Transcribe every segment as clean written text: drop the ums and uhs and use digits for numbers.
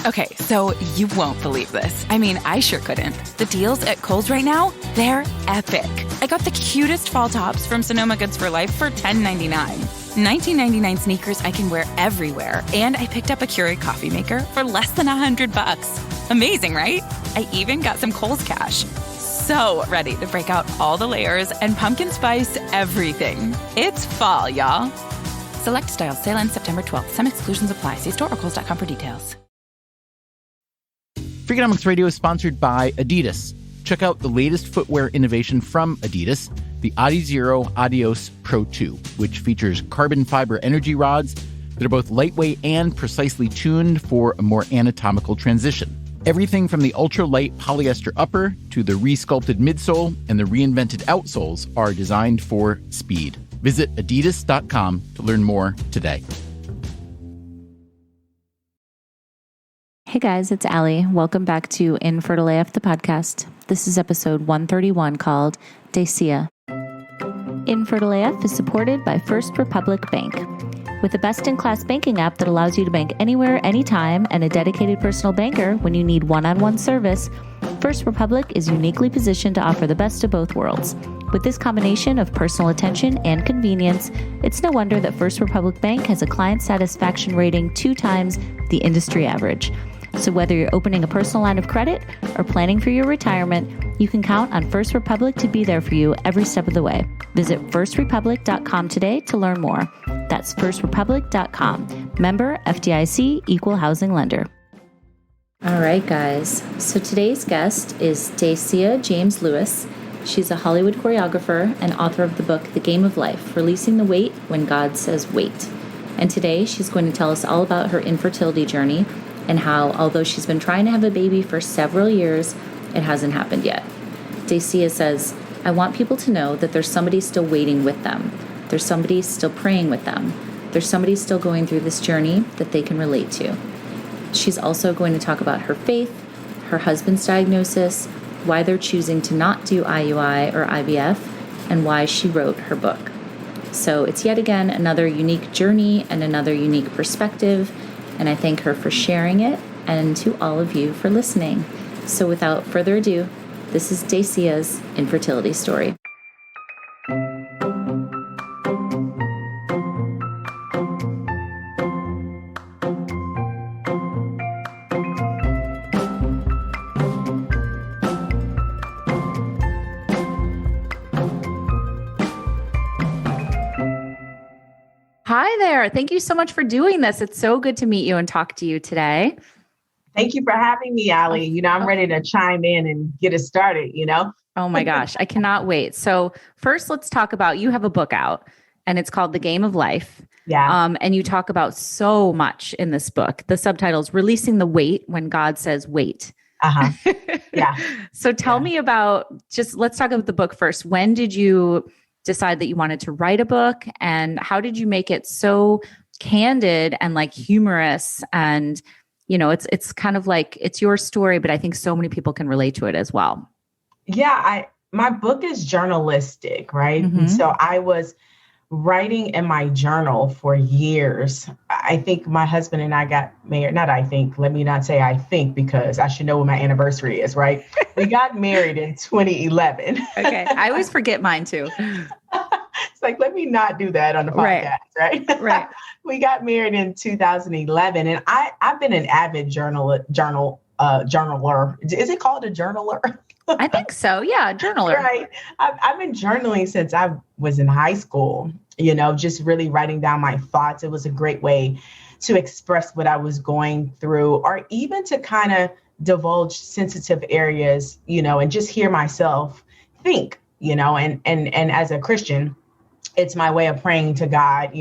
Okay, so you won't believe this. I mean, I sure couldn't. The deals at Kohl's right now, they're epic. I got the cutest fall tops from Sonoma Goods for Life for $10.99. $19.99 sneakers I can wear everywhere. And I picked up a Keurig coffee maker for less than $100. Amazing, right? I even got some Kohl's cash. So ready to break out all the layers and pumpkin spice everything. It's fall, y'all. Select styles. Sale ends September 12th. Some exclusions apply. See store or kohls.com for details. Freakonomics Radio is sponsored by Adidas. Check out the latest footwear innovation from Adidas, the Adizero Adios Pro 2, which features carbon fiber energy rods that are both lightweight and precisely tuned for a more anatomical transition. Everything from the ultra-light polyester upper to the re-sculpted midsole and the reinvented outsoles are designed for speed. Visit adidas.com to learn more today. Hey guys, it's Allie. Welcome back to Infertile AF, the podcast. This is episode 131 called Dacia. Infertile AF is supported by First Republic Bank. With a best-in-class banking app that allows you to bank anywhere, anytime, and a dedicated personal banker when you need one-on-one service, First Republic is uniquely positioned to offer the best of both worlds. With this combination of personal attention and convenience, it's no wonder that First Republic Bank has a client satisfaction rating 2 times the industry average. So whether you're opening a personal line of credit or planning for your retirement, you can count on First Republic to be there for you every step of the way. Visit firstrepublic.com today to learn more. That's firstrepublic.com. Member FDIC, Equal Housing Lender. All right, guys. So today's guest is Dacia James Lewis. She's a Hollywood choreographer and author of the book, The Game of Life, Releasing the Weight When God Says Wait. And today she's going to tell us all about her infertility journey and how, although she's been trying to have a baby for several years, it hasn't happened yet. Dacia says, I want people to know that there's somebody still waiting with them. There's somebody still praying with them. There's somebody still going through this journey that they can relate to. She's also going to talk about her faith, her husband's diagnosis, why they're choosing to not do IUI or IVF, and why she wrote her book. So it's yet again another unique journey and another unique perspective, and I thank her for sharing it and to all of you for listening. So without further ado, this is Dacia's infertility story. Hi there. Thank you so much for doing this. It's so good to meet you and talk to you today. Thank you for having me, Allie. I'm ready to chime in and get it started, Oh my gosh, I cannot wait. So first, let's talk about, you have a book out and it's called The Game of Life. Yeah. And you talk about so much in this book. The subtitle is Releasing the Weight When God Says Wait. Uh-huh. Yeah. So tell me about, let's talk about the book first. When did you decide that you wanted to write a book, and how did you make it so candid and like humorous? And, it's kind of like, it's your story, but I think so many people can relate to it as well. Yeah. My book is journalistic, right? Mm-hmm. And so I was writing in my journal for years. I think my husband and I got married. Let me not say I think, because I should know what my anniversary is, right? We got married in 2011. Okay. I always forget mine too. It's like, let me not do that on the podcast, right? Right. We got married in 2011, and I've been an avid journaler. Is it called a journaler? I think so. Yeah. Journaler. Right. I've been journaling since I was in high school, just really writing down my thoughts. It was a great way to express what I was going through, or even to kind of divulge sensitive areas, and just hear myself think, and as a Christian, it's my way of praying to God,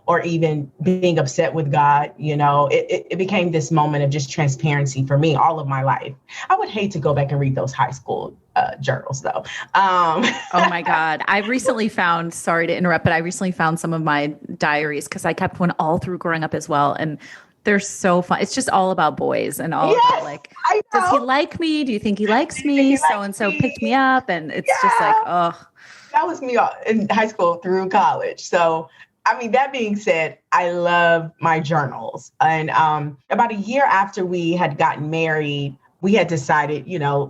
or even being upset with God. It became this moment of just transparency for me all of my life. I would hate to go back and read those high school journals, though. Oh, my God. I recently found, sorry to interrupt, but I recently found some of my diaries because I kept one all through growing up as well. And they're so fun. It's just all about boys and all about like, does he like me? Do you think he likes me? So-and-so picked me up. And it's just like, oh. That was me in high school through college. So I mean, that being said, I love my journals. And about a year after we had gotten married, we had decided,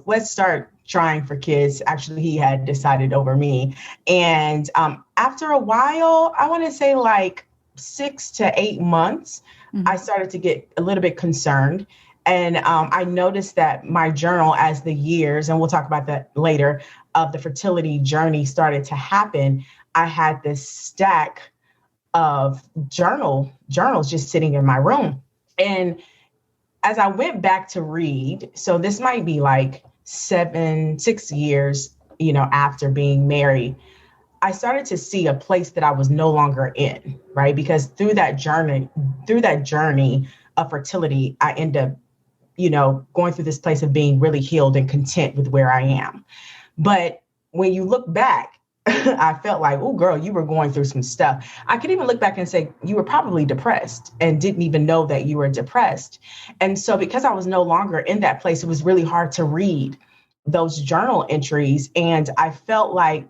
let's start trying for kids. Actually, he had decided over me. And after a while, I want to say like 6 to 8 months, I started to get a little bit concerned. And I noticed that my journal, as the years, and we'll talk about that later, of the fertility journey started to happen, I had this stack of journals just sitting in my room. And as I went back to read, so this might be like 6 years, after being married, I started to see a place that I was no longer in, right? Because through that journey of fertility, I end up, going through this place of being really healed and content with where I am. But when you look back, I felt like, oh, girl, you were going through some stuff. I could even look back and say you were probably depressed and didn't even know that you were depressed. And so because I was no longer in that place, it was really hard to read those journal entries. And I felt like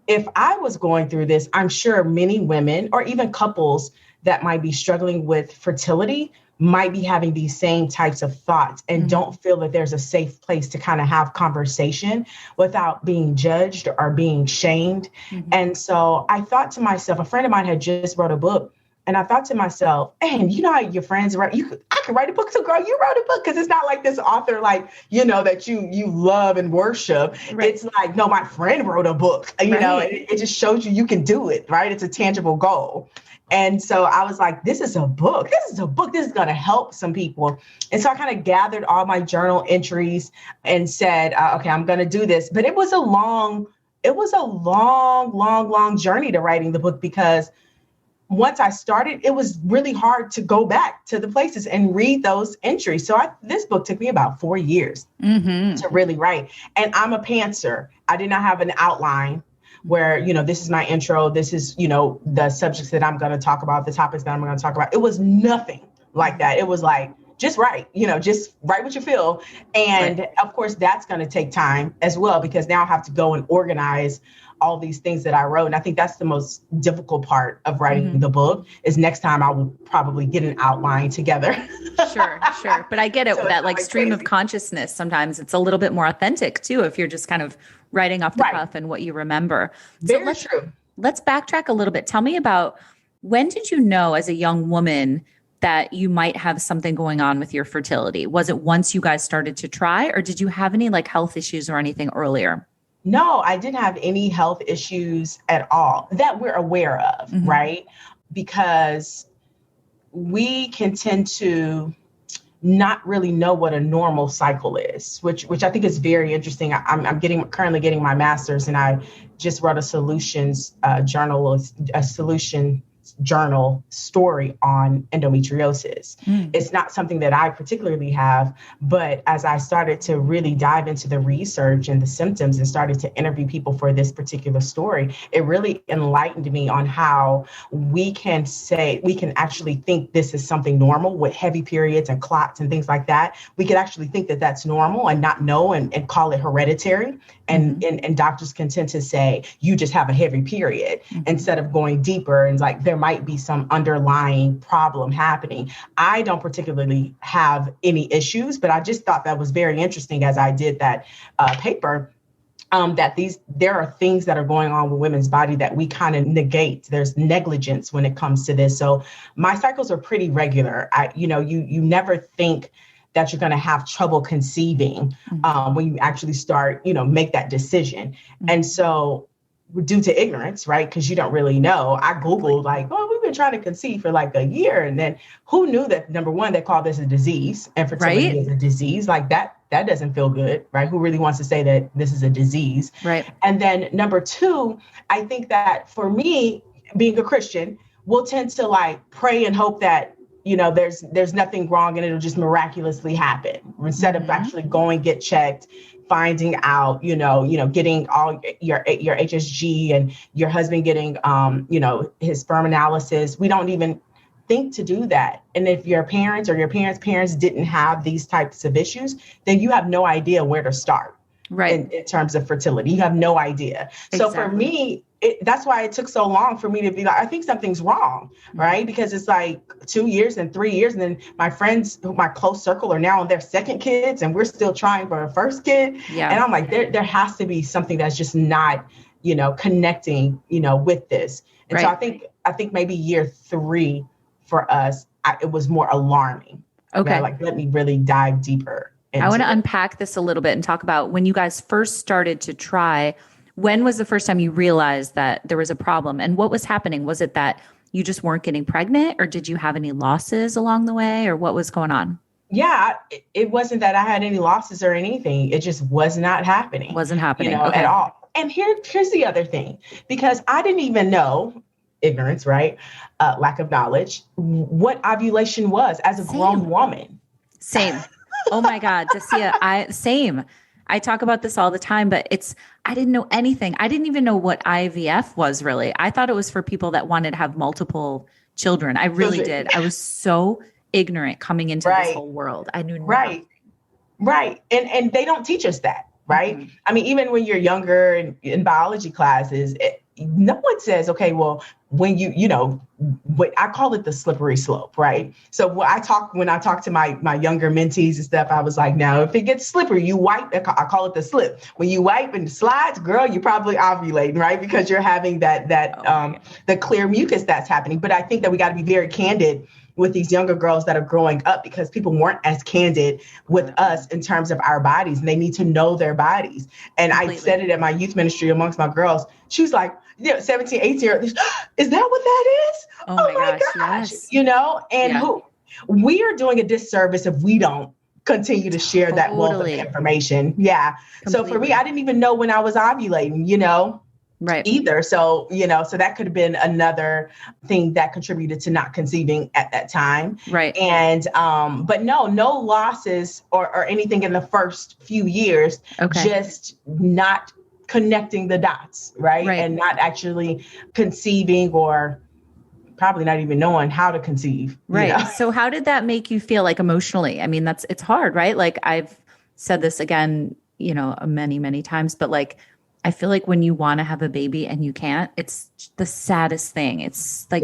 if I was going through this, I'm sure many women or even couples that might be struggling with fertility might be having these same types of thoughts and don't feel that there's a safe place to kind of have conversation without being judged or being shamed. And so I thought to myself, a friend of mine had just wrote a book, and I thought to myself, and you know how your friends write, I could write a book. So girl, you wrote a book, because it's not like this author, like, that you love and worship. Right. It's like, no, my friend wrote a book, it just shows you can do it, right? It's a tangible goal. And so I was like, this is a book. This is going to help some people. And so I kind of gathered all my journal entries and said, okay, I'm going to do this. But it was a long journey to writing the book, because once I started, it was really hard to go back to the places and read those entries. So this book took me about 4 years to really write. And I'm a pantser. I did not have an outline where, this is my intro. This is, the subjects that I'm going to talk about, the topics that I'm going to talk about. It was nothing like that. It was like, just write, just write what you feel. And of course, that's going to take time as well, because now I have to go and organize all these things that I wrote. And I think that's the most difficult part of writing the book, is next time I will probably get an outline together. Sure. But I get it. So that like stream of consciousness, sometimes it's a little bit more authentic too, if you're just kind of writing off the cuff and what you remember. Very true. Let's backtrack a little bit. Tell me about, when did you know as a young woman that you might have something going on with your fertility? Was it once you guys started to try, or did you have any like health issues or anything earlier? No, I didn't have any health issues at all that we're aware of, right? Because we can tend to not really know what a normal cycle is, which I think is very interesting. I'm currently getting my master's, and I just wrote a solution journal story on endometriosis. It's not something that I particularly have, but as I started to really dive into the research and the symptoms and started to interview people for this particular story, it really enlightened me on how we can actually think this is something normal with heavy periods and clots and things like that. We could actually think that that's normal and not know and call it hereditary. And doctors can tend to say, you just have a heavy period, instead of going deeper and like, there might be some underlying problem happening. I don't particularly have any issues, but I just thought that was very interesting as I did that paper, that there are things that are going on with women's body that we kind of negate. There's negligence when it comes to this. So my cycles are pretty regular. You never think that you're going to have trouble conceiving when you actually start, make that decision. And so due to ignorance, right? Because you don't really know. I Googled like, we've been trying to conceive for like a year. And then who knew that, number one, they call this a disease, and fertility is a disease like that. That doesn't feel good, right? Who really wants to say that this is a disease? Right. And then number two, I think that for me, being a Christian, we'll tend to like pray and hope that, there's nothing wrong and it'll just miraculously happen, instead of actually going, get checked, finding out, getting all your HSG and your husband getting, his sperm analysis. We don't even think to do that. And if your parents or your parents didn't have these types of issues, then you have no idea where to start. Right. In terms of fertility, you have no idea. Exactly. So for me, that's why it took so long for me to be like, I think something's wrong, right? Because it's like 2 years and 3 years. And then my friends, my close circle, are now on their second kids, and we're still trying for a first kid. Yeah. And I'm like, there has to be something that's just not, connecting, with this. And so I think maybe year 3 for us, it was more alarming. Okay. Like, let me really dive deeper. I want to unpack this a little bit and talk about when you guys first started to try. When was the first time you realized that there was a problem, and what was happening? Was it that you just weren't getting pregnant, or did you have any losses along the way, or what was going on? Yeah, it wasn't that I had any losses or anything. It just was not happening. Wasn't happening at all. And here's the other thing, because I didn't even know, ignorance, right? Lack of knowledge, what ovulation was as a grown woman. Same. Oh my God, Dacia, same. I talk about this all the time, but I didn't know anything. I didn't even know what IVF was really. I thought it was for people that wanted to have multiple children. I really did. I was so ignorant coming into this whole world. I knew nothing. Right. And they don't teach us that, right? Mm-hmm. I mean, even when you're younger in biology classes, no one says, okay, well, when I call it the slippery slope, right? So when I talk to my younger mentees and stuff, I was like, now, if it gets slippery, you wipe, I call it the slip. When you wipe and slides, girl, you're probably ovulating, right? Because you're having the clear mucus that's happening. But I think that we got to be very candid with these younger girls that are growing up, because people weren't as candid with us in terms of our bodies, and they need to know their bodies. And completely. I said it at my youth ministry amongst my girls. She was like, 17, 18 year old, is that what that is? Oh my gosh. Yes. We are doing a disservice if we don't continue to share that wealth of information. Yeah. Completely. So for me, I didn't even know when I was ovulating, right. either. So, so that could have been another thing that contributed to not conceiving at that time. Right. And, but no losses or anything in the first few years, just not connecting the dots, right? And not actually conceiving, or probably not even knowing how to conceive. Right. So how did that make you feel, like, emotionally? I mean, it's hard, right? Like, I've said this again, many, many times, but like, I feel like when you want to have a baby and you can't, it's the saddest thing. It's like,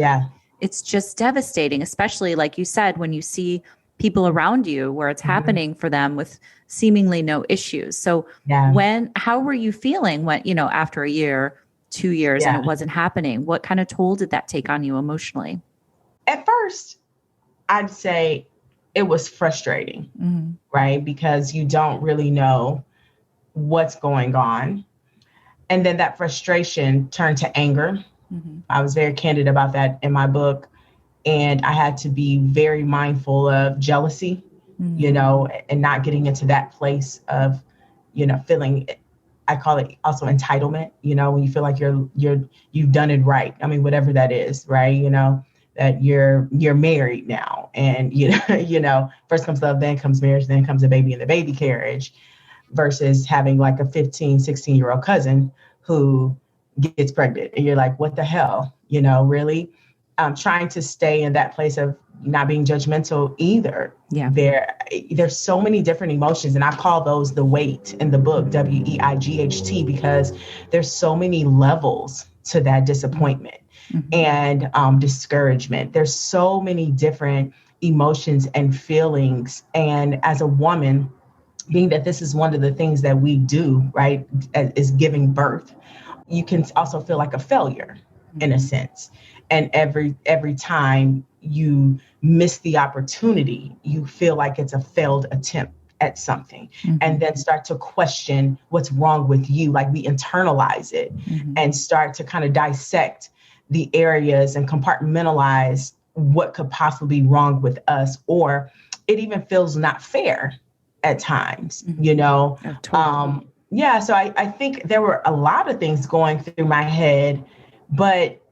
it's just devastating, especially like you said, when you see people around you where it's happening for them with seemingly no issues. So how were you feeling when, after a year, 2 years and it wasn't happening? What kind of toll did that take on you emotionally? At first, I'd say it was frustrating, right? Because you don't really know what's going on. And then that frustration turned to anger. I was very candid about that in my book. And I had to be very mindful of jealousy, and not getting into that place of, feeling, I call it also entitlement, when you feel like you've done it right. I mean, whatever that is, right? That you're married now, and, first comes love, then comes marriage, then comes a baby in the baby carriage, versus having like a 15, 16-year-old cousin who gets pregnant. And you're like, what the hell, really? Trying to stay in that place of not being judgmental either. Yeah. There's so many different emotions, and I call those the weight in the book, WEIGHT, because there's so many levels to that disappointment and discouragement. There's so many different emotions and feelings. And as a woman, being that this is one of the things that we do, right, is giving birth, you can also feel like a failure in a sense. And every time you miss the opportunity, you feel like it's a failed attempt at something, and then start to question what's wrong with you. Like, we internalize it and start to kind of dissect the areas and compartmentalize what could possibly be wrong with us, or it even feels not fair at times, Oh, totally. So I think there were a lot of things going through my head, but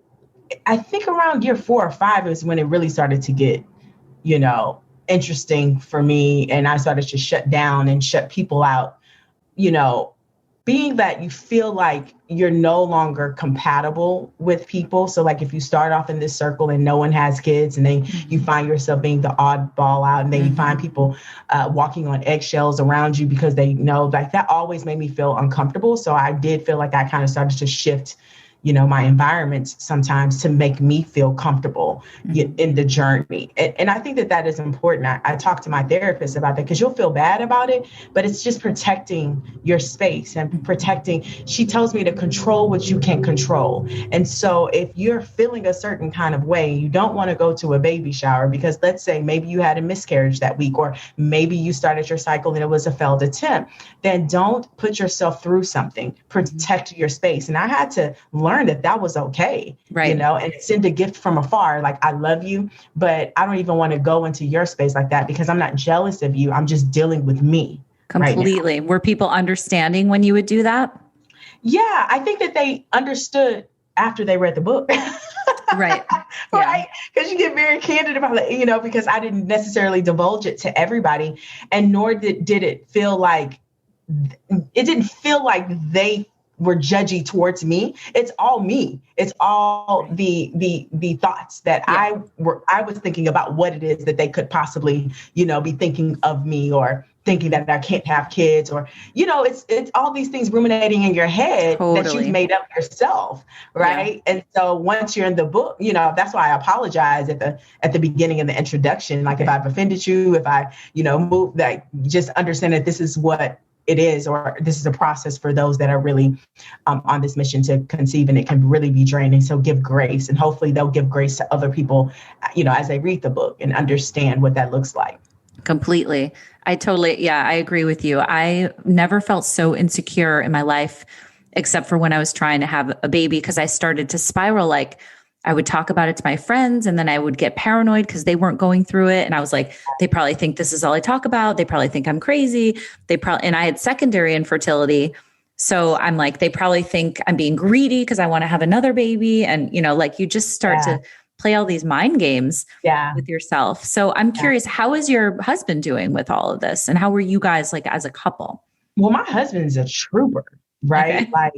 I think around year 4 or 5 is when it really started to get, interesting for me. And I started to shut down and shut people out, being that you feel like you're no longer compatible with people. So like, if you start off in this circle and no one has kids, and then you find yourself being the oddball out, and then you find people walking on eggshells around you because they know, like, that always made me feel uncomfortable. So I did feel like I kind of started to shift, my environments sometimes to make me feel comfortable in the journey. And I think that is important. I talk to my therapist about that because you'll feel bad about it, but it's just protecting your space and protecting. She tells me to control what you can control. And so if you're feeling a certain kind of way, you don't want to go to a baby shower because let's say maybe you had a miscarriage that week, or maybe you started your cycle and it was a failed attempt, then don't put yourself through something. Protect your space. And I had to learn that was okay, right? And send a gift from afar. Like, I love you, but I don't even want to go into your space like that because I'm not jealous of you. I'm just dealing with me. Completely. Right. Were people understanding when you would do that? Yeah, I think that they understood after they read the book. Right. Right. Because you get very candid about it, because I didn't necessarily divulge it to everybody. And nor did it feel like, it didn't feel like they were judgy towards me. It's all me. It's all the thoughts that I was thinking about what it is that they could possibly, be thinking of me, or thinking that I can't have kids, or, it's all these things ruminating in your head that you've made up yourself. Right. Yeah. And so once you're in the book, that's why I apologize at the beginning of the introduction. Like, if I've offended you, if I, move, that, just understand that this is what it is, or this is a process for those that are really on this mission to conceive, and it can really be draining. So give grace, and hopefully they'll give grace to other people, as they read the book and understand what that looks like. Completely. I agree with you. I never felt so insecure in my life, except for when I was trying to have a baby, because I started to spiral. Like, I would talk about it to my friends, and then I would get paranoid because they weren't going through it. And I was like, they probably think this is all I talk about. They probably think I'm crazy. And I had secondary infertility. So I'm like, they probably think I'm being greedy because I want to have another baby. And, you just start to play all these mind games with yourself. So I'm curious, how is your husband doing with all of this? And how were you guys like as a couple? Well, my husband's a trooper, right? Okay. Like,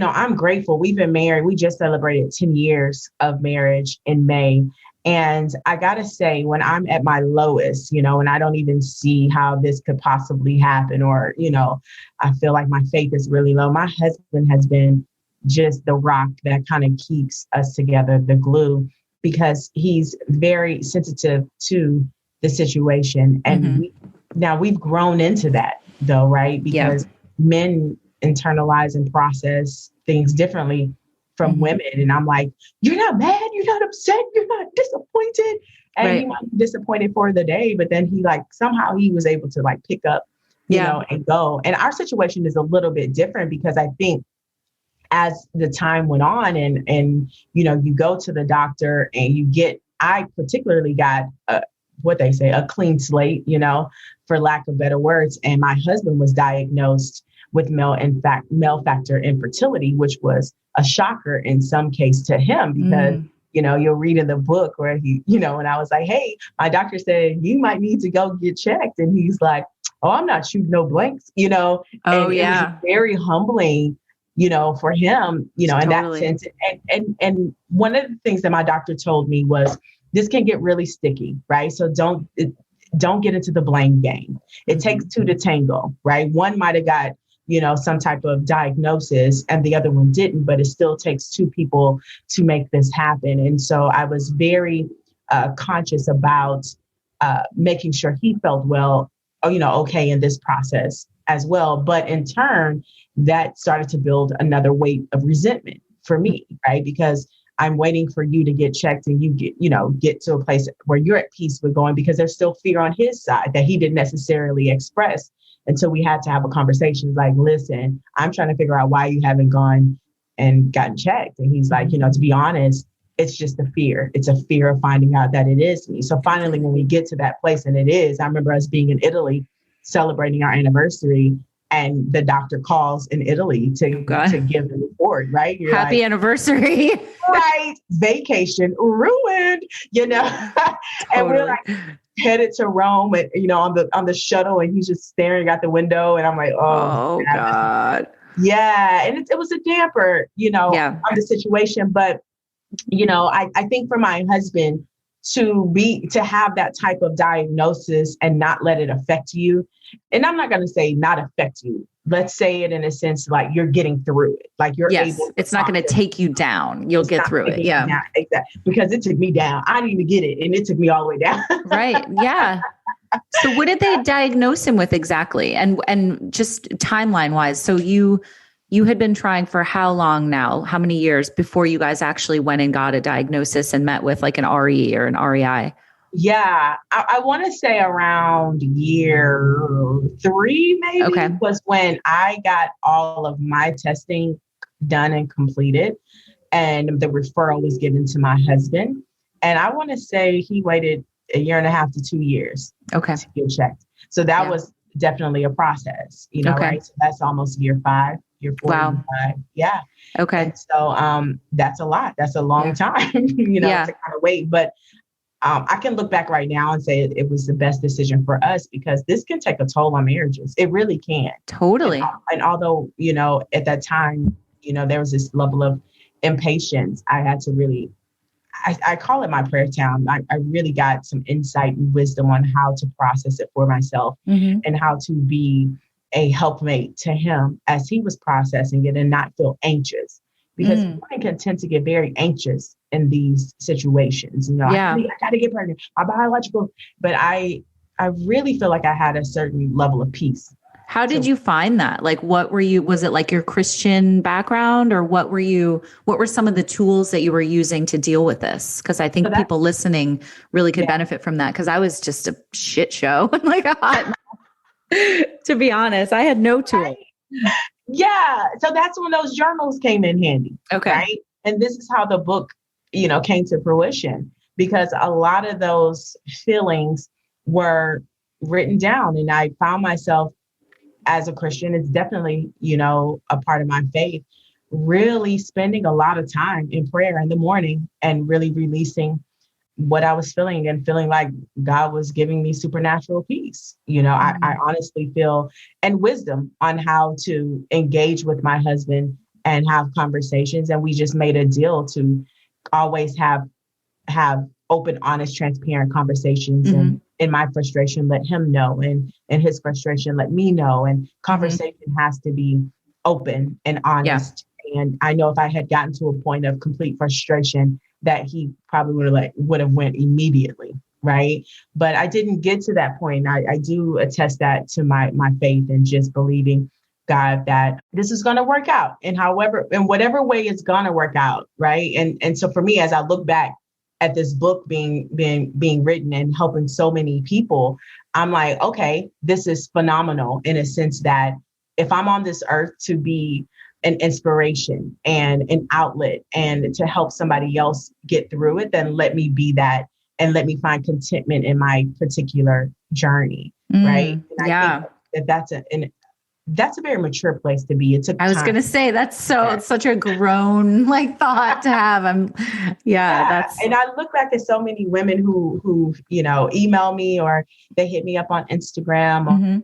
I'm grateful. We've been married. We just celebrated 10 years of marriage in May. And I got to say, when I'm at my lowest, and I don't even see how this could possibly happen, or, I feel like my faith is really low, my husband has been just the rock that kind of keeps us together, the glue, because he's very sensitive to the situation. And we've grown into that, though, right? Because men internalize and process things differently from women. And I'm like, you're not mad, you're not upset, you're not disappointed. And he might be disappointed for the day, but then somehow he was able to pick up, and go. And our situation is a little bit different, because I think as the time went on and you go to the doctor and I particularly got what they say, a clean slate, for lack of better words. And my husband was diagnosed with male factor infertility, which was a shocker in some case to him, because, you'll read in the book where he, and I was like, hey, my doctor said you might need to go get checked. And he's like, oh, I'm not shooting no blanks, and it was very humbling, for him, in that sense. And one of the things that my doctor told me was, this can get really sticky, right? So don't get into the blame game. It takes two to tango, right? One might've got, some type of diagnosis and the other one didn't, but it still takes two people to make this happen. And so I was very conscious about making sure he felt well, okay in this process as well. But in turn, that started to build another weight of resentment for me, right? Because I'm waiting for you to get checked and you get to a place where you're at peace with going, because there's still fear on his side that he didn't necessarily express. And so we had to have a conversation like, listen, I'm trying to figure out why you haven't gone and gotten checked. And he's like, to be honest, it's just a fear. It's a fear of finding out that it is me. So finally, when we get to that place, and it is, I remember us being in Italy celebrating our anniversary, and the doctor calls in Italy to give the report, right? You're Happy anniversary. Right. Vacation ruined, and we're like headed to Rome and, on the shuttle, and he's just staring out the window. And I'm like, oh God. Yeah. And it was a damper, on the situation. But, I think for my husband to have that type of diagnosis and not let it affect you. And I'm not going to say not affect you. Let's say it in a sense, like you're getting through it. Like you're able. It's not going to take you down. You'll get through it. Yeah. Down. Exactly. Because it took me down. I didn't even get it. And it took me all the way down. Right. Yeah. So what did they diagnose him with exactly? And just timeline wise. So you had been trying for how long now? How many years before you guys actually went and got a diagnosis and met with like an RE or an REI? Yeah, I want to say around year 3, maybe, was when I got all of my testing done and completed. And the referral was given to my husband. And I want to say he waited 1.5 to 2 years to get checked. So that was definitely a process, right? So that's almost year 5. Year 4, wow. 5. Yeah. Okay. And so that's a lot. That's a long time, to kind of wait. But I can look back right now and say it was the best decision for us because this can take a toll on marriages. It really can. Totally. And although, at that time, there was this level of impatience, I had to really, I call it my prayer time. I really got some insight and wisdom on how to process it for myself and how to be a helpmate to him as he was processing it and not feel anxious because women can tend to get very anxious in these situations. I got to get pregnant, my biological, but I really feel like I had a certain level of peace. How did you find that? Like, was it like your Christian background or what were some of the tools that you were using to deal with this? Cause I think people listening really could benefit from that. Cause I was just a shit show. Like a hot to be honest, I had no tool. Yeah. So that's when those journals came in handy. Okay. Right. And this is how the book, came to fruition because a lot of those feelings were written down. And I found myself as a Christian, it's definitely, a part of my faith, really spending a lot of time in prayer in the morning and really releasing what I was feeling and feeling like God was giving me supernatural peace. I honestly feel and wisdom on how to engage with my husband and have conversations. And we just made a deal to always have open, honest, transparent conversations. And in my frustration, let him know. And in his frustration, let me know. And conversation has to be open and honest. Yeah. And I know if I had gotten to a point of complete frustration, that he probably would have went immediately. Right. But I didn't get to that point. I do attest that to my faith and just believing God that this is going to work out in whatever way it's going to work out. Right. And so for me, as I look back at this book being written and helping so many people, I'm like, okay, this is phenomenal in a sense that if I'm on this earth to be an inspiration and an outlet and to help somebody else get through it, then let me be that and let me find contentment in my particular journey. Right. And I think that's a very mature place to be. I was going to say it's such a grown thought to have. And I look back at so many women who email me or they hit me up on Instagram or,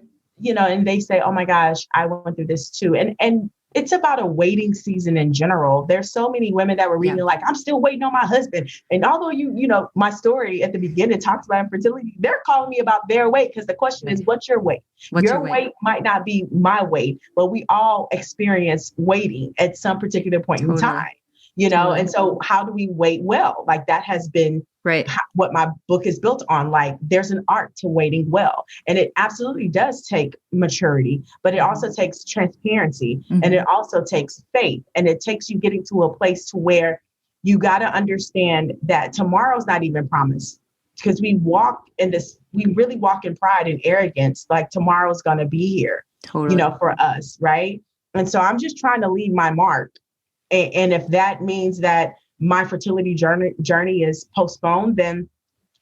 and they say, oh my gosh, I went through this too. And it's about a waiting season in general. There's so many women that were reading I'm still waiting on my husband. And although my story at the beginning talks about infertility, they're calling me about their weight because the question is, what's your weight? Your weight might not be my weight, but we all experience waiting at some particular point in time, and so how do we wait well? That has been what my book is built on. There's an art to waiting well. And it absolutely does take maturity, but it also takes transparency and it also takes faith. And it takes you getting to a place to where you got to understand that tomorrow's not even promised because we really walk in pride and arrogance. Tomorrow's going to be here, for us. Right. And so I'm just trying to leave my mark. And if that means that my fertility journey is postponed, then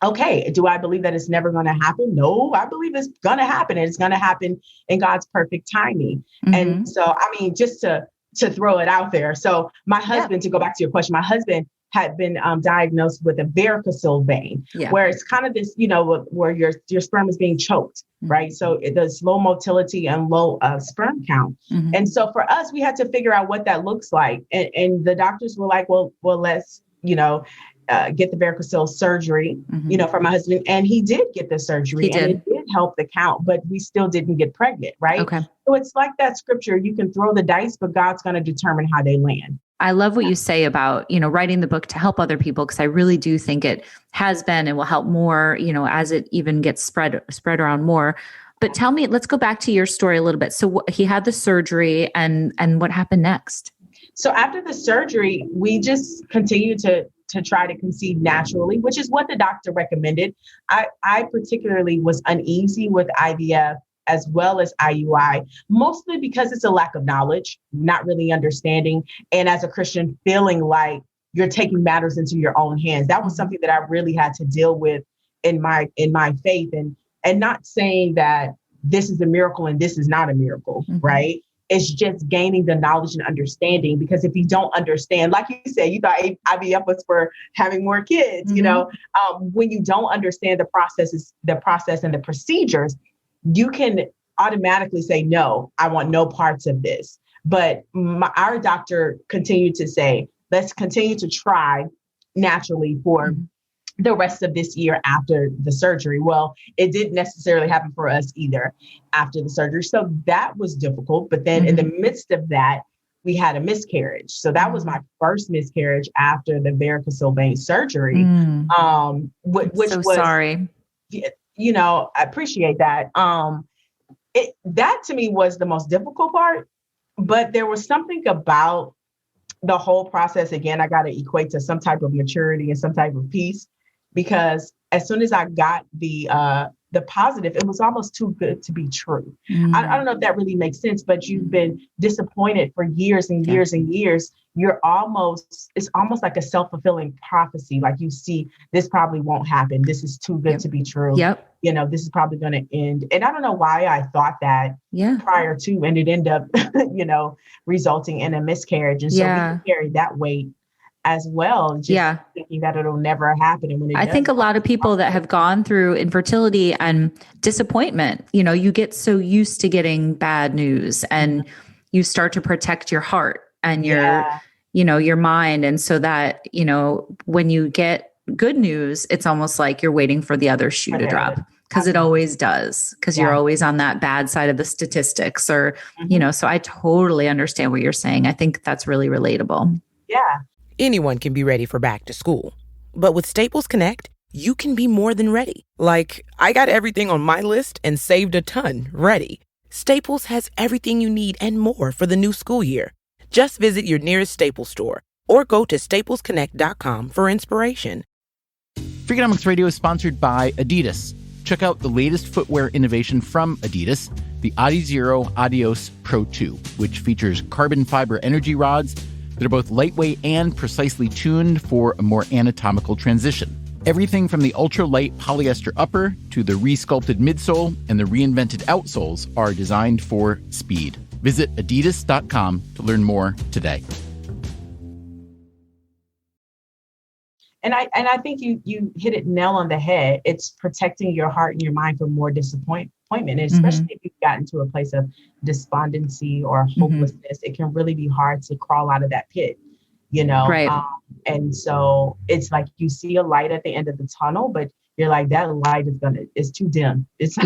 okay. Do I believe that it's never going to happen? No, I believe it's going to happen and it's going to happen in God's perfect timing. And so, just to throw it out there. So my husband, to go back to your question, my husband had been diagnosed with a varicocele vein, where it's kind of this, where your sperm is being choked, right? So there's low motility and low sperm count. And so for us, we had to figure out what that looks like. And the doctors were like, well, let's, get the varicocele surgery, for my husband. And he did get the surgery and it did help the count, but we still didn't get pregnant. Right. Okay. So it's like that scripture, you can throw the dice, but God's going to determine how they land. I love what you say about, writing the book to help other people, because I really do think it has been and will help more, as it even gets spread around more. But tell me, let's go back to your story a little bit. So he had the surgery and what happened next? So after the surgery, we just continued to try to conceive naturally, which is what the doctor recommended. I particularly was uneasy with IVF as well as IUI, mostly because it's a lack of knowledge, not really understanding. And as a Christian, feeling like you're taking matters into your own hands. That was something that I really had to deal with in my faith, and not saying that this is a miracle and this is not a miracle, right? It's just gaining the knowledge and understanding, because if you don't understand, like you said, you thought IVF was for having more kids, when you don't understand the process and the procedures, you can automatically say, no, I want no parts of this. But our doctor continued to say, let's continue to try naturally for the rest of this year after the surgery. Well, it didn't necessarily happen for us either after the surgery. So that was difficult. But then in the midst of that, we had a miscarriage. So that was my first miscarriage after the varicocele vein surgery, which was sorry. I appreciate that. That to me was the most difficult part, but there was something about the whole process. Again, I got to equate to some type of maturity and some type of peace, because as soon as I got the positive, it was almost too good to be true. I don't know if that really makes sense, but you've been disappointed for years and years and years. It's almost like a self-fulfilling prophecy. Like you see, this probably won't happen. This is too good to be true. Yep. This is probably going to end. And I don't know why I thought that prior to, and it ended up, resulting in a miscarriage. And so we carry that weight as well, just thinking that it'll never happen. And when I think a lot of people that have gone through infertility and disappointment, you get so used to getting bad news and you start to protect your heart and your mind. And so that, when you get good news, it's almost like you're waiting for the other shoe to drop, because it always does, because you're always on that bad side of the statistics or, so I totally understand what you're saying. I think that's really relatable. Yeah. Anyone can be ready for back to school. But with Staples Connect, you can be more than ready. Like, I got everything on my list and saved a ton ready. Staples has everything you need and more for the new school year. Just visit your nearest Staples store or go to staplesconnect.com for inspiration. Freakonomics Radio is sponsored by Adidas. Check out the latest footwear innovation from Adidas, the Adizero Adios Pro 2, which features carbon fiber energy rods that are both lightweight and precisely tuned for a more anatomical transition. Everything from the ultra-light polyester upper to the resculpted midsole and the reinvented outsoles are designed for speed. Visit adidas.com to learn more today. And I think you hit it nail on the head. It's protecting your heart and your mind from more disappointment. And especially if you've gotten to a place of despondency or hopelessness, it can really be hard to crawl out of that pit, Right. And so it's like you see a light at the end of the tunnel, but you're like, that light is too dim. It's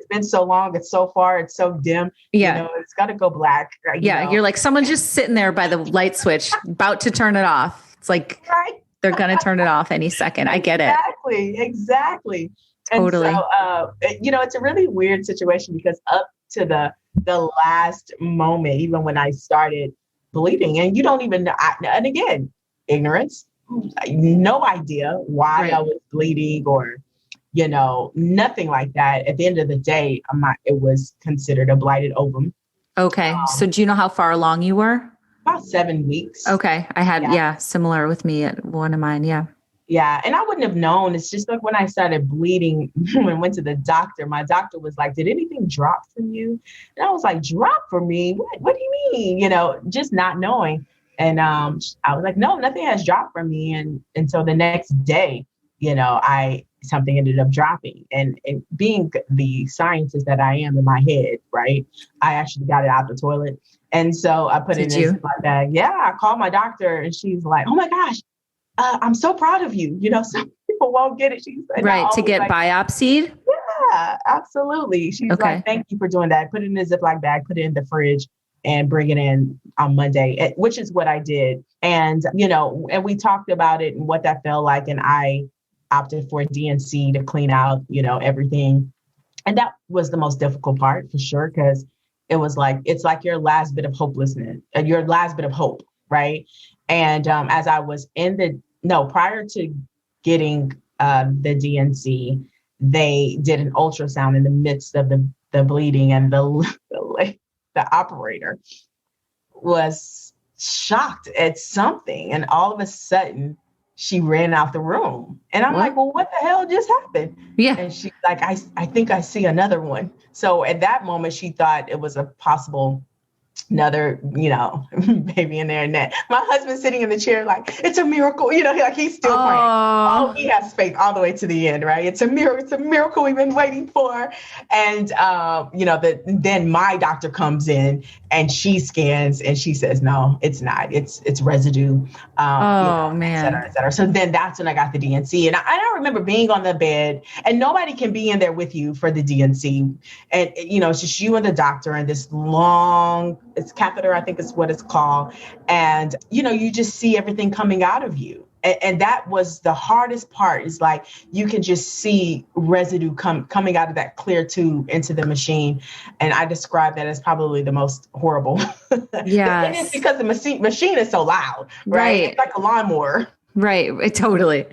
been so long. It's so far. It's so dim. Yeah. It's got to go black. You're like, someone's just sitting there by the light switch, about to turn it off. It's like, they're going to turn it off any second. I get it. Exactly. Totally. And so, it's a really weird situation, because up to the last moment, even when I started bleeding, and you don't even know, and again, ignorance, no idea why I was bleeding or, nothing like that. At the end of the day, it was considered a blighted ovum. Okay. So do you know how far along you were? About 7 weeks. Okay. I had, similar with me at one of mine. Yeah. Yeah. And I wouldn't have known. It's just like when I started bleeding, when I went to the doctor, my doctor was like, did anything drop from you? And I was like, drop from me? What do you mean? Just not knowing. And I was like, no, nothing has dropped from me. And so the next day, something ended up dropping. And being the scientist that I am in my head, right, I actually got it out the toilet. And so I put it in my bag. Yeah, I called my doctor and she's like, oh my gosh, I'm so proud of you. Some people won't get it. She said, right. To get biopsied. Yeah, absolutely. She's like, thank you for doing that. Put it in a Ziploc bag, put it in the fridge and bring it in on Monday, which is what I did. And, and we talked about it and what that felt like. And I opted for DNC to clean out, everything. And that was the most difficult part for sure, because it was like, it's like your last bit of hopelessness, your last bit of hope. Right. And as I was prior to getting the DNC, they did an ultrasound in the midst of the bleeding, and the operator was shocked at something. And all of a sudden she ran out the room. And I'm like, well, what the hell just happened? Yeah. And she's like, I think I see another one. So at that moment, she thought it was a possible another, baby in there. And that my husband's sitting in the chair like, it's a miracle, like he's still praying. Oh, he has faith all the way to the end, right? It's a miracle we've been waiting for. And, then my doctor comes in and she scans and she says, no, it's not. It's residue. Man. Et cetera, et cetera. So then that's when I got the DNC. And I remember being on the bed, and nobody can be in there with you for the DNC. And, it's just you and the doctor and this long, it's catheter, I think is what it's called. And, you just see everything coming out of you. And that was the hardest part, is like, you can just see residue coming out of that clear tube into the machine. And I describe that as probably the most horrible. Yeah. And it's because the machine is so loud, right? It's like a lawnmower. Right. Totally.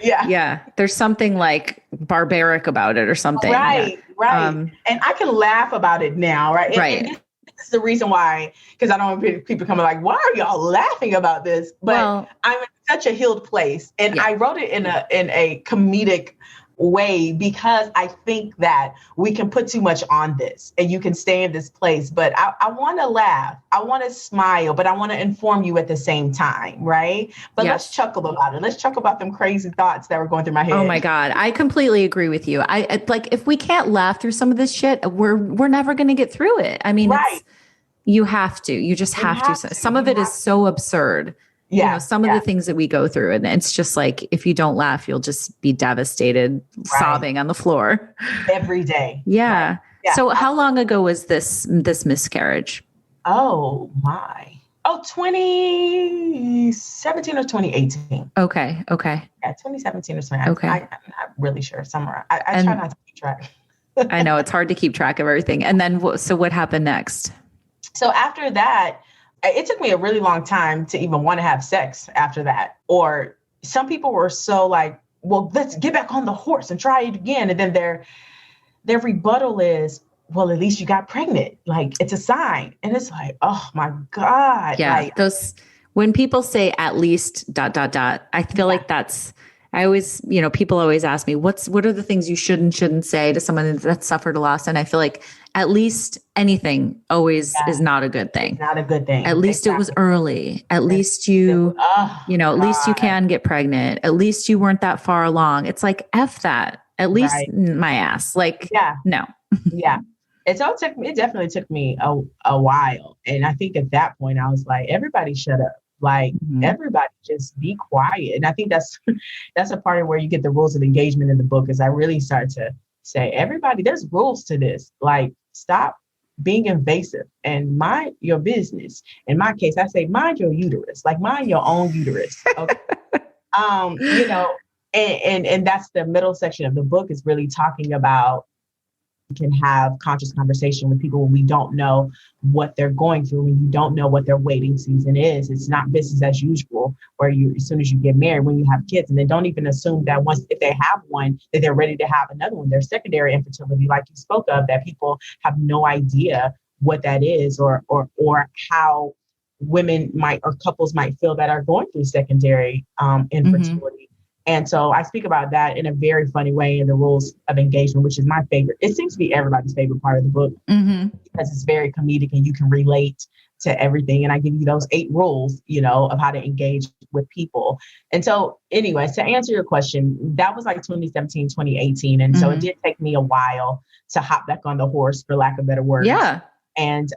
Yeah. Yeah. There's something like barbaric about it or something. Right. Yeah. Right. And I can laugh about it now. Right. Right. And this is the reason why, because I don't want people coming like, why are y'all laughing about this? But I'm in such a healed place. And I wrote it in a comedic way, because I think that we can put too much on this and you can stay in this place. But I want to laugh. I want to smile, but I want to inform you at the same time. Right. But let's chuckle about it. Let's chuckle about them crazy thoughts that were going through my head. Oh my God. I completely agree with you. I like, if we can't laugh through some of this shit, we're never going to get through it. I mean, you have to, you just have to. Some of it is so absurd. Yeah. Some of the things that we go through, and it's just like, if you don't laugh, you'll just be devastated, sobbing on the floor every day. Yeah. Right. Yeah. So how long ago was this miscarriage? Oh my. 2017 or 2018. Okay. Yeah, 2017 or 2018. Okay. I'm not really sure. Somewhere. I try not to keep track. I know it's hard to keep track of everything. And then, so what happened next? So after that, it took me a really long time to even want to have sex after that. Or some people were so like, well, let's get back on the horse and try it again. And then their rebuttal is, well, at least you got pregnant. Like, it's a sign. And it's like, oh my God. Yeah. Like, when people say at least ... I feel like that's, I always, people always ask me, what are the things you shouldn't say to someone that suffered a loss? And I feel like at least anything always is not a good thing. It's not a good thing. At least it was early. At least you, at least you can get pregnant. At least you weren't that far along. It's like, F that. At least my ass. Like, no. Yeah. It definitely took me a while. And I think at that point I was like, everybody shut up. Like, everybody just be quiet. And I think that's a part of where you get the rules of engagement in the book, is I really start to say, everybody, there's rules to this. Like, stop being invasive and mind your business. In my case, I say, mind your uterus, like mind your own uterus. Okay. And that's the middle section of the book, is really talking about, you can have conscious conversation with people when we don't know what they're going through, when you don't know what their waiting season is. It's not business as usual, where as soon as you get married, when you have kids, and then don't even assume that if they have one, that they're ready to have another one. There's secondary infertility, like you spoke of, that people have no idea what that is, or how women might, or couples might feel that are going through secondary infertility. And so I speak about that in a very funny way in the rules of engagement, which is my favorite. It seems to be everybody's favorite part of the book, because it's very comedic and you can relate to everything. And I give you those 8 rules, of how to engage with people. And so anyways, to answer your question, that was like 2017, 2018. And so it did take me a while to hop back on the horse, for lack of better words. Yeah. and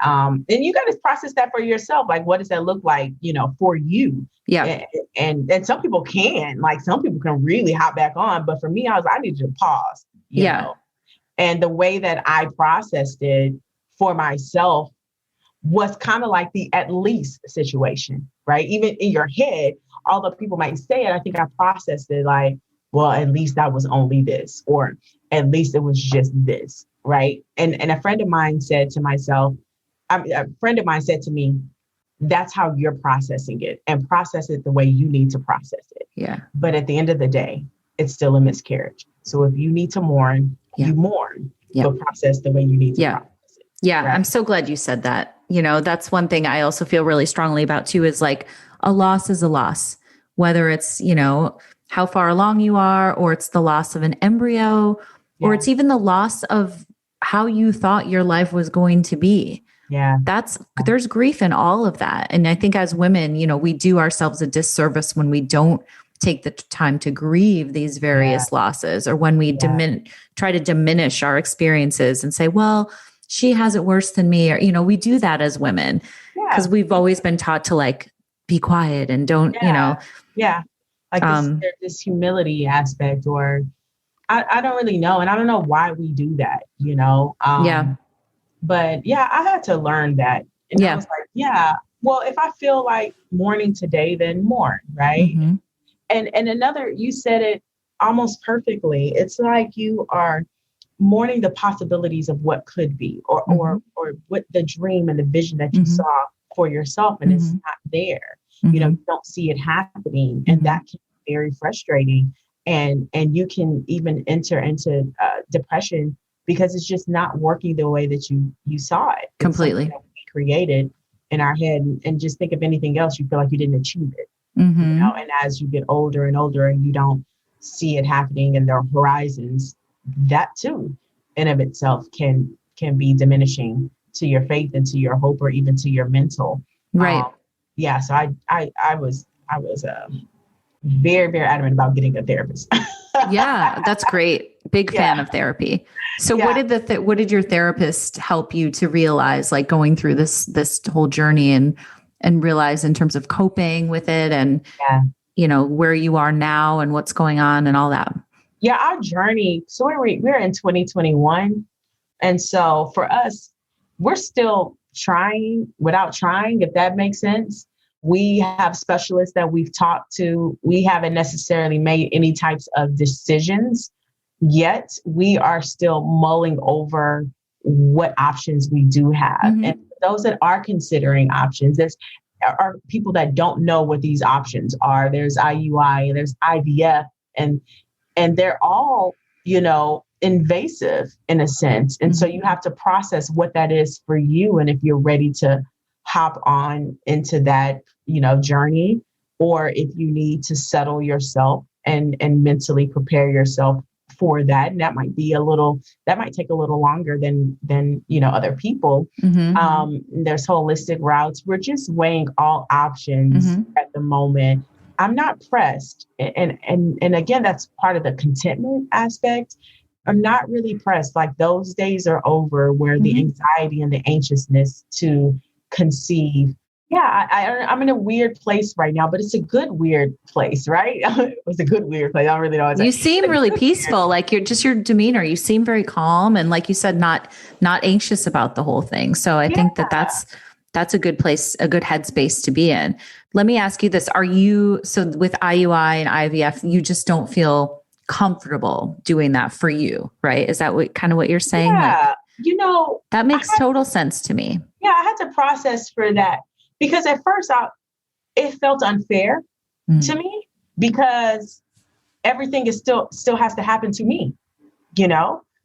you got to process that for yourself. Like, what does that look like, for you? Yeah. And some people some people can really hop back on. But for me, I needed to pause, you know? And the way that I processed it for myself was kind of like the at least situation, right? Even in your head, although people might say it, I think I processed it like, well, at least that was only this, or at least it was just this, right? And a friend of mine said to me, that's how you're processing it, and process it the way you need to process it. Yeah. But at the end of the day, it's still a miscarriage. So if you need to mourn, you mourn, but process the way you need to process it. Yeah. Right? I'm so glad you said that. That's one thing I also feel really strongly about too, is like a loss is a loss, whether it's, how far along you are, or it's the loss of an embryo, or it's even the loss of how you thought your life was going to be. Yeah. There's grief in all of that. And I think as women, we do ourselves a disservice when we don't take the time to grieve these various losses, or when we try to diminish our experiences and say, well, she has it worse than me. Or, we do that as women because we've always been taught to like, be quiet and don't, Yeah. Like this humility aspect, or I don't really know. And I don't know why we do that, But I had to learn that. And I was like, well, if I feel like mourning today, then mourn, right? Mm-hmm. And another, you said it almost perfectly. It's like you are mourning the possibilities of what could be, or what the dream and the vision that you saw for yourself, and it's not there. You don't see it happening, and that can be very frustrating. And you can even enter into depression because it's just not working the way that you saw it. Completely. That we created in our head, and just think of anything else, you feel like you didn't achieve it. Mm-hmm. And as you get older and older, and you don't see it happening in the horizons, that too, in of itself, can be diminishing to your faith and to your hope, or even to your mental. Right. So I was very, very adamant about getting a therapist. Yeah, that's great. Big fan of therapy. So what did your therapist help you to realize, like going through this whole journey, and realize in terms of coping with it, and where you are now and what's going on and all that? Yeah, our journey. So we're in 2021, and so for us, we're still trying without trying, if that makes sense. We have specialists that we've talked to. We haven't necessarily made any types of decisions yet. We are still mulling over what options we do have. Mm-hmm. And those that are considering options, there are people that don't know what these options are. There's IUI, there's IVF, and they're all, invasive in a sense. And so you have to process what that is for you. And if you're ready to hop on into that, journey, or if you need to settle yourself and mentally prepare yourself for that. And that might take a little longer than other people. Mm-hmm. There's holistic routes. We're just weighing all options at the moment. I'm not pressed. And again, that's part of the contentment aspect. I'm not really pressed. Like, those days are over where the anxiety and the anxiousness to conceive. Yeah, I'm in a weird place right now, but it's a good weird place, right? It's a good weird place. I don't really know. You seem really peaceful. Like, your demeanor. You seem very calm, and like you said, not anxious about the whole thing. So I think that's a good place, a good headspace to be in. Let me ask you this: so with IUI and IVF, you just don't feel comfortable doing that for you, right? Is that what you're saying? Yeah, that makes total sense to me. Yeah, I had to process for that. Because at first it felt unfair to me, because everything is still has to happen to me,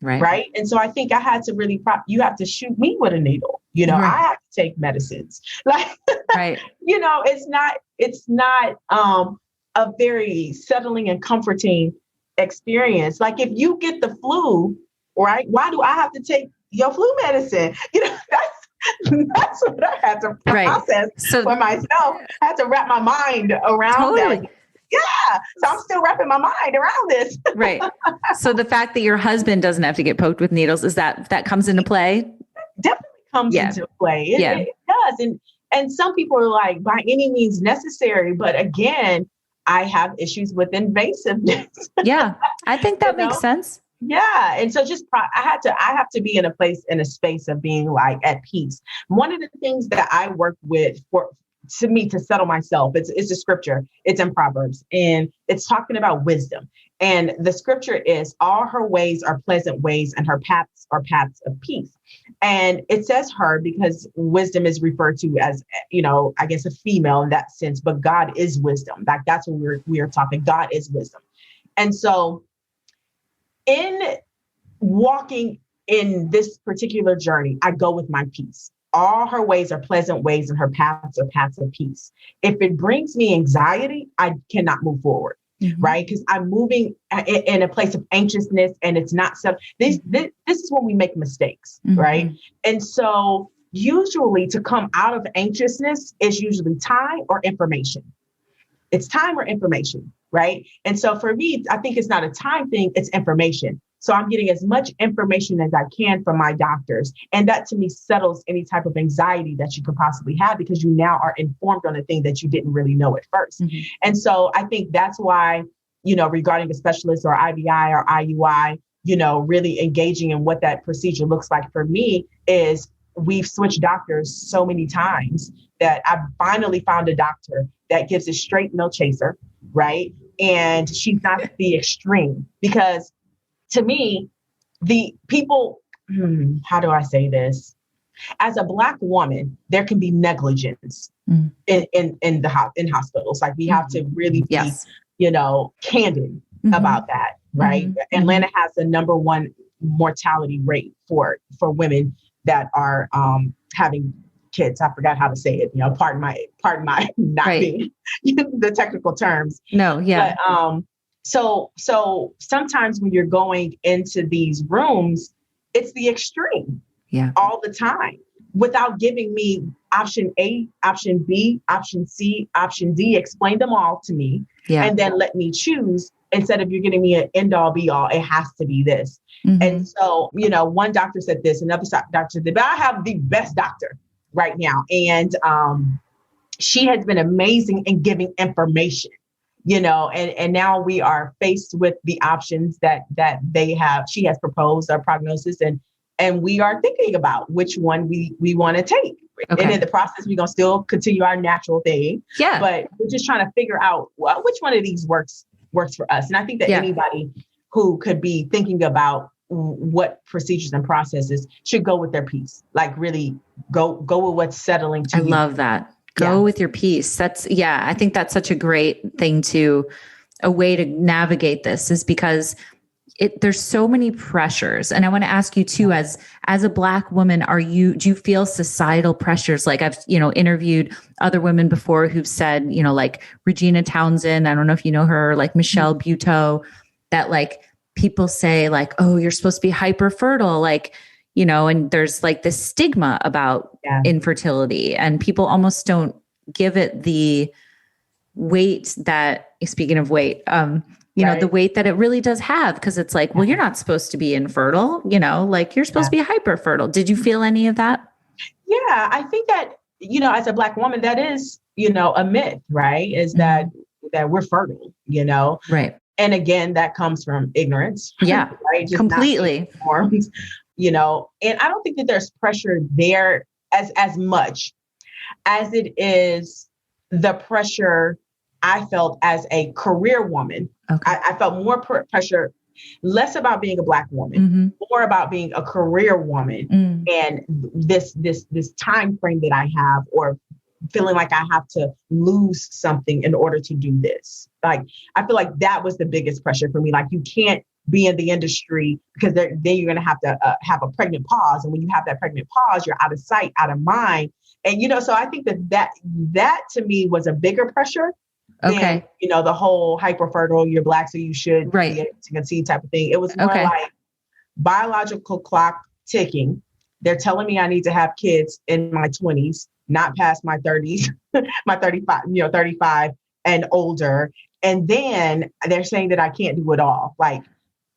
right? And so I think I had to really, you have to shoot me with a needle, right. I have to take medicines, like, right. It's not a very settling and comforting experience. Like, if you get the flu, right, why do I have to take your flu medicine? That's what I had to process for myself. I had to wrap my mind around that. Yeah. So I'm still wrapping my mind around this. Right. So the fact that your husband doesn't have to get poked with needles, is that comes into play? Definitely comes into play. It does. And some people are like, by any means necessary. But again, I have issues with invasiveness. Yeah, I think that makes sense. Yeah. And so I have to be in a space of being like at peace. One of the things that I work with to settle myself, it's a scripture. It's in Proverbs, and it's talking about wisdom. And the scripture is, all her ways are pleasant ways, and her paths are paths of peace. And it says her because wisdom is referred to as, I guess a female in that sense, but God is wisdom. That's what we're talking. God is wisdom. And so in walking in this particular journey, I go with my peace. All her ways are pleasant ways, and her paths are paths of peace. If it brings me anxiety, I cannot move forward, right? Because I'm moving in a place of anxiousness, and it's not self. This is when we make mistakes, right? And so usually to come out of anxiousness is usually time or information. It's time or information, right? And so for me, I think it's not a time thing, it's information. So I'm getting as much information as I can from my doctors. And that to me settles any type of anxiety that you could possibly have, because you now are informed on a thing that you didn't really know at first. And so I think that's why, regarding a specialist or IBI or IUI, really engaging in what that procedure looks like for me is we've switched doctors so many times that I finally found a doctor that gives a straight no chaser, right? And she's not the extreme, because to me, the people, how do I say this? As a Black woman, there can be negligence in hospitals. Like we have to really be, candid about that, right? Atlanta has the number one mortality rate for women that are having kids. I forgot how to say it. Pardon my not being the technical terms. No, yeah. But, So sometimes when you're going into these rooms, it's the extreme all the time without giving me option A, option B, option C, option D, explain them all to me and then let me choose instead of you're getting me an end all be all. It has to be this. And so, one doctor said this, another doctor said that, but I have the best doctor right now. And she has been amazing in giving information. And now we are faced with the options that she has proposed, our prognosis, and we are thinking about which one we want to take. Okay. And in the process, we're going to still continue our natural thing. Yeah. But we're just trying to figure out, which one of these works for us. And I think that anybody who could be thinking about what procedures and processes should go with their piece, like really go with what's settling to you. I love that. Go with your piece. I think that's such a great thing a way to navigate this is because there's so many pressures. And I want to ask you too, as a Black woman, do you feel societal pressures? Like I've, interviewed other women before who've said, like Regina Townsend, I don't know if you know her, like Michelle Buteau, that like people say like, oh, you're supposed to be hyper fertile. Like, and there's like this stigma about infertility, and people almost don't give it the weight that, speaking of weight, the weight that it really does have. Cause it's like, well, you're not supposed to be infertile, like you're supposed to be hyper fertile. Did you feel any of that? Yeah, I think that, as a Black woman, that is, a myth, right? Is that we're fertile, Right. And again, that comes from ignorance. Yeah, right? Just completely. And I don't think that there's pressure there as much as it is the pressure I felt as a career woman. Okay. I felt more pressure, less about being a Black woman, more about being a career woman, and this time frame that I have, or feeling like I have to lose something in order to do this. Like, I feel like that was the biggest pressure for me. Like, you can't be in the industry because then you're going to have a pregnant pause. And when you have that pregnant pause, you're out of sight, out of mind. And, so I think that to me was a bigger pressure than, the whole hyperfertile, you're Black, so you should be able to conceive type of thing. It was more like biological clock ticking. They're telling me I need to have kids in my 20s, not past my 30s, my 35 and older. And then they're saying that I can't do it all. Like,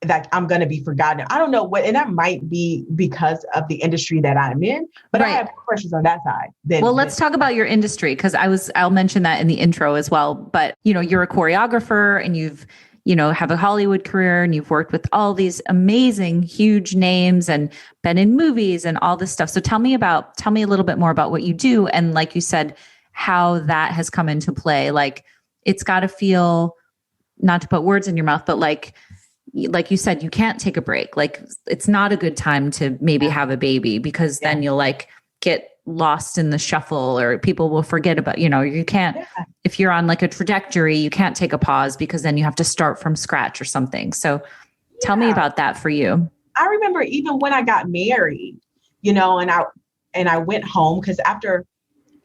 that I'm going to be forgotten. I don't know what, and that might be because of the industry that I'm in, but I have pressures on that side. Well, let's talk about your industry, because I'll mention that in the intro as well. But, you're a choreographer and you've, have a Hollywood career and you've worked with all these amazing, huge names and been in movies and all this stuff. So tell me a little bit more about what you do. And like you said, how that has come into play. Like, it's got to feel, not to put words in your mouth, but like you said, you can't take a break. Like, it's not a good time to maybe have a baby, because then you'll like get lost in the shuffle, or people will forget about, you can't, if you're on like a trajectory, you can't take a pause, because then you have to start from scratch or something. So tell me about that for you. I remember even when I got married, and I went home, because after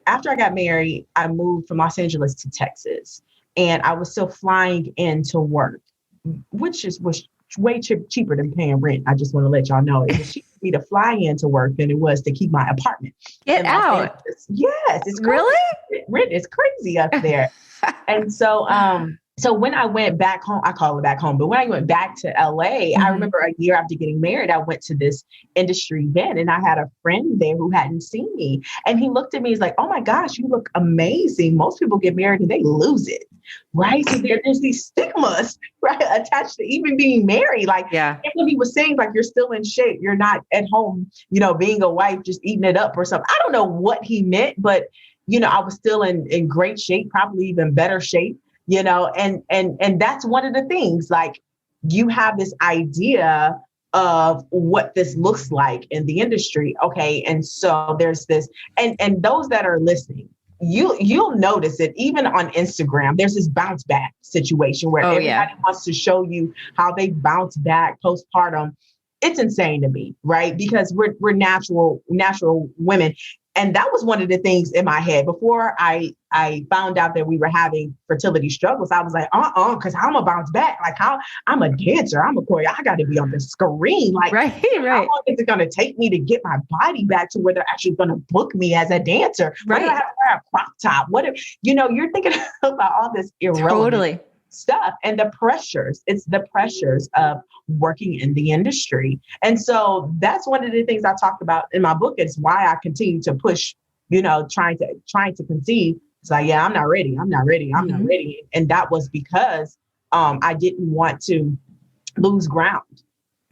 I got married, I moved from Los Angeles to Texas, and I was still flying in to work, which was way cheaper than paying rent. I just want to let y'all know it was cheaper for me to fly in to work than it was to keep my apartment. Get out. Yes, it's crazy. Really? Rent is crazy up there. And so when I went back home, I call it back home, but when I went back to LA, I remember a year after getting married, I went to this industry event, and I had a friend there who hadn't seen me. And he looked at me, he's like, "Oh my gosh, you look amazing. Most people get married and they lose it." Right. So there's these stigmas, right, attached to even being married. Like, and when he was saying, like, you're still in shape, you're not at home, being a wife, just eating it up or something. I don't know what he meant, but, I was still in great shape, probably even better shape, and that's one of the things, like, you have this idea of what this looks like in the industry. Okay. And so there's this, and those that are listening, you'll notice it even on Instagram. There's this bounce back situation where everybody wants to show you how they bounce back postpartum. It's insane to me, right? Because we're natural women. And that was one of the things in my head before I found out that we were having fertility struggles. I was like, because I'm a bounce back. Like, how I'm a dancer, I'm a choreographer. I got to be on the screen. Like, right. How long is it going to take me to get my body back to where they're actually going to book me as a dancer? Right. What do I have to wear a crop top? What if, you're thinking about all this irrelevant stuff and the pressures. It's the pressures of working in the industry. And so that's one of the things I talked about in my book. It's why I continue to push, trying to conceive. It's like, I'm not ready. I'm not ready. And that was because I didn't want to lose ground.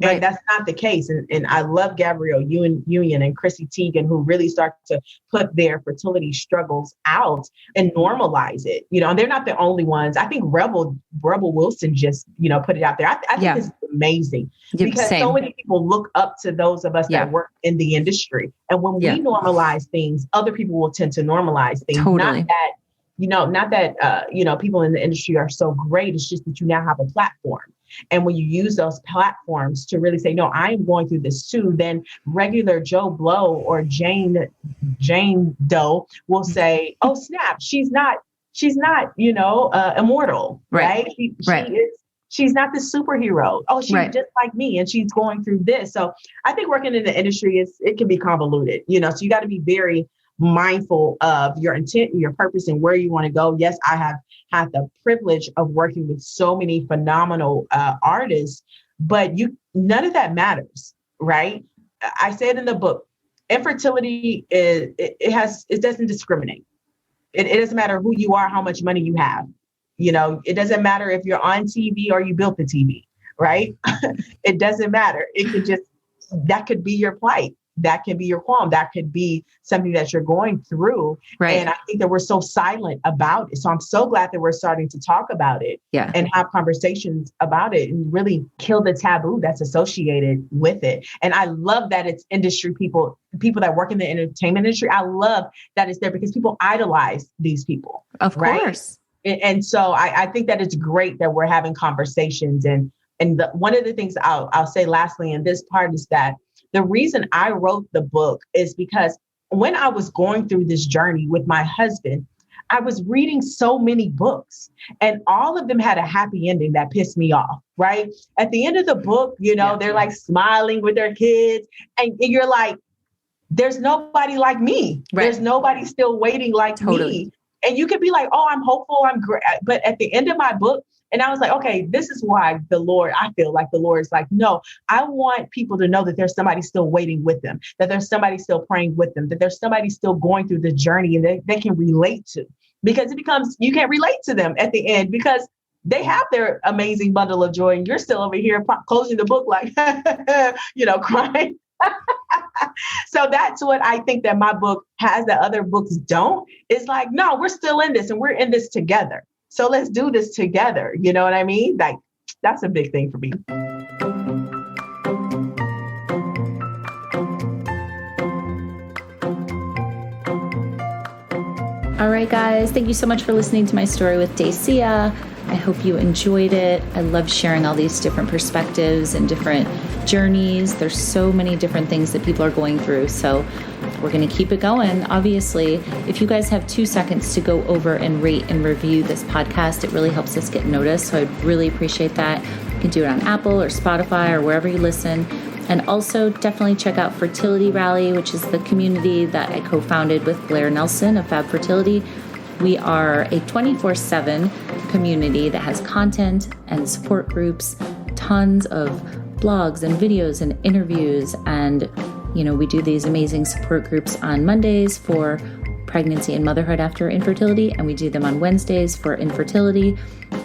Right. And that's not the case. And I love Gabrielle Union and Chrissy Teigen, who really start to put their fertility struggles out and normalize it. And they're not the only ones. I think Rebel Wilson just, put it out there. I think it's amazing because so many people look up to those of us that work in the industry. And when we normalize things, other people will tend to normalize things. Totally. Not that people in the industry are so great. It's just that you now have a platform. And when you use those platforms to really say, no, I am going through this too, then regular Joe Blow or Jane Doe will say, oh, snap, she's not, immortal, right? She's not the superhero. Oh, she's just like me and she's going through this. So I think working in the industry it can be convoluted, so you got to be very mindful of your intent and your purpose and where you want to go. Yes, I have had the privilege of working with so many phenomenal artists, but none of that matters, right? I said in the book, infertility it doesn't discriminate. It doesn't matter who you are, how much money you have. It doesn't matter if you're on TV or you built the TV, right? It doesn't matter. That could be your plight. That can be your qualm. That could be something that you're going through. Right. And I think that we're so silent about it. So I'm so glad that we're starting to talk about it and have conversations about it and really kill the taboo that's associated with it. And I love that it's industry people that work in the entertainment industry. I love that it's there because people idolize these people. Of course. And so I think that it's great that we're having conversations. And one of the things I'll say lastly in this part is that the reason I wrote the book is because when I was going through this journey with my husband, I was reading so many books and all of them had a happy ending that pissed me off, right? At the end of the book, they're like smiling with their kids and you're like, there's nobody like me. Right. There's nobody still waiting like me. And you could be like, oh, I'm hopeful, I'm great. But at the end of my book, And I was like, okay, this is why I feel like the Lord is like, no, I want people to know that there's somebody still waiting with them, that there's somebody still praying with them, that there's somebody still going through the journey and they can relate to, because you can't relate to them at the end because they have their amazing bundle of joy and you're still over here closing the book like, crying. So that's what I think that my book has that other books don't. It's like, no, we're still in this and we're in this together. So let's do this together. You know what I mean? Like, that's a big thing for me. All right, guys, thank you so much for listening to my story with Dacia. I hope you enjoyed it. I love sharing all these different perspectives and different journeys. There's so many different things that people are going through. So we're going to keep it going. Obviously, if you guys have 2 seconds to go over and rate and review this podcast, it really helps us get noticed. So I'd really appreciate that. You can do it on Apple or Spotify or wherever you listen. And also definitely check out Fertility Rally, which is the community that I co-founded with Blair Nelson of Fab Fertility. We are a 24/7 community that has content and support groups, tons of blogs and videos and interviews. And, we do these amazing support groups on Mondays for pregnancy and motherhood after infertility. And we do them on Wednesdays for infertility.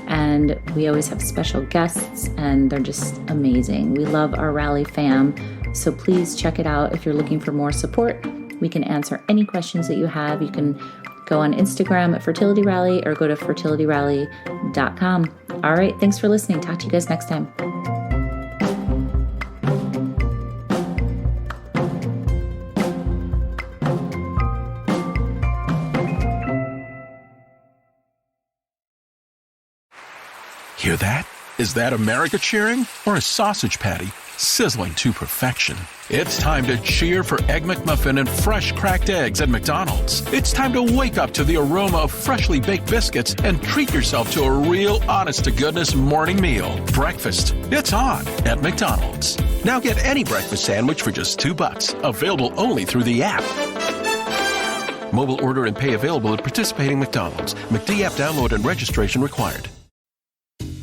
And we always have special guests and they're just amazing. We love our Rally fam. So please check it out if you're looking for more support. We can answer any questions that you have. You can go on Instagram at Fertility Rally or go to fertilityrally.com. All right. Thanks for listening. Talk to you guys next time. Hear that? Is that America cheering or a sausage patty sizzling to perfection? It's time to cheer for Egg McMuffin and fresh cracked eggs at McDonald's. It's time to wake up to the aroma of freshly baked biscuits and treat yourself to a real honest-to-goodness morning meal. Breakfast, it's on at McDonald's. Now get any breakfast sandwich for just $2. Available only through the app. Mobile order and pay available at participating McDonald's. McD app download and registration required.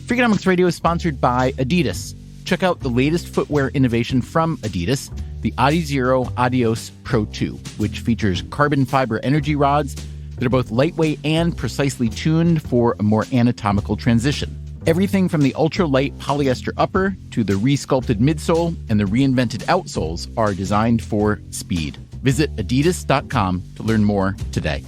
Freakonomics Radio is sponsored by Adidas. Check out the latest footwear innovation from Adidas, the Adizero Adios Pro 2, which features carbon fiber energy rods that are both lightweight and precisely tuned for a more anatomical transition. Everything from the ultra-light polyester upper to the resculpted midsole and the reinvented outsoles are designed for speed. Visit adidas.com to learn more today.